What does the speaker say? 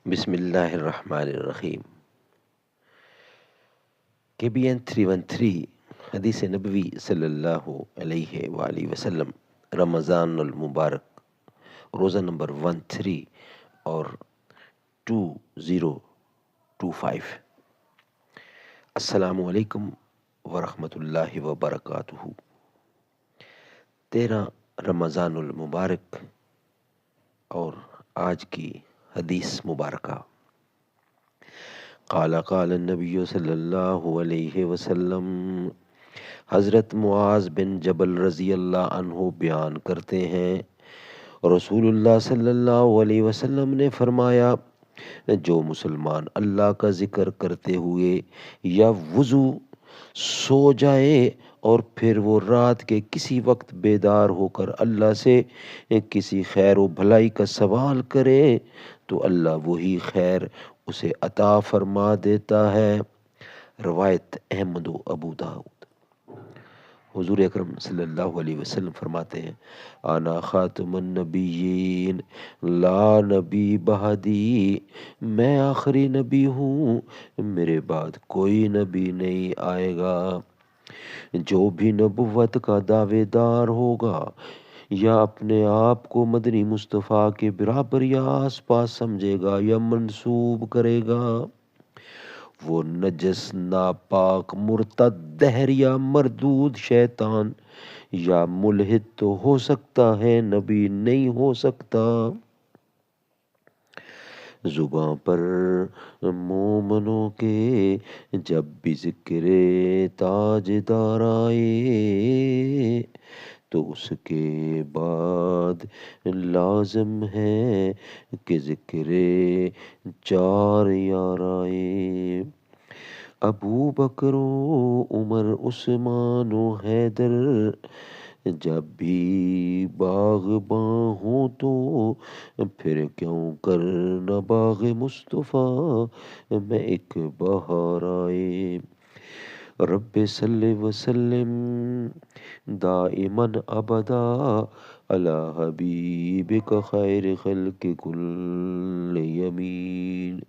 بسم اللہ الرحمن الرحیم۔ KBN 313 حدیث نبوی صلی اللہ علیہ وآلہ وسلم، رمضان المبارک، روزہ نمبر 13 اور 2025۔ السلام علیکم ورحمۃ اللہ وبرکاتہ۔ 13 رمضان المبارک اور آج کی حدیث مبارکہ۔ قال النبی صلی اللہ علیہ وسلم، حضرت معاذ بن جبل رضی اللہ عنہ بیان کرتے ہیں، رسول اللہ صلی اللہ علیہ وسلم نے فرمایا، جو مسلمان اللہ کا ذکر کرتے ہوئے یا وضو سو جائے اور پھر وہ رات کے کسی وقت بیدار ہو کر اللہ سے کسی خیر و بھلائی کا سوال کرے تو اللہ وہی خیر اسے عطا فرما دیتا ہے۔ روایت احمد و ابو داؤد۔ حضور اکرم صلی اللہ علیہ وسلم فرماتے ہیں، انا خاتم النبیین لا نبی بعدی، میں آخری نبی ہوں، میرے بعد کوئی نبی نہیں آئے گا۔ جو بھی نبوت کا دعوے دار ہوگا یا اپنے آپ کو مدنی مصطفیٰ کے برابر یا آس پاس سمجھے گا یا منسوب کرے گا، وہ نجس، ناپاک، مرتد، دہر یا مردود، شیطان یا ملحد تو ہو سکتا ہے، نبی نہیں ہو سکتا۔ زباں پر مومنوں کے جب بھی ذکر تاجدار آئے تو اس کے بعد لازم ہے کہ ذکر چار یار آئے۔ ابو بکر و عمر، عثمان و حیدر جب بھی باغباں ہوں تو پھر کیوں کر نہ باغ مصطفیٰ میں ایک بہار آئے۔ رب صلی وسلم دائما ابدا علی حبیبک خیر خلق کل یمین۔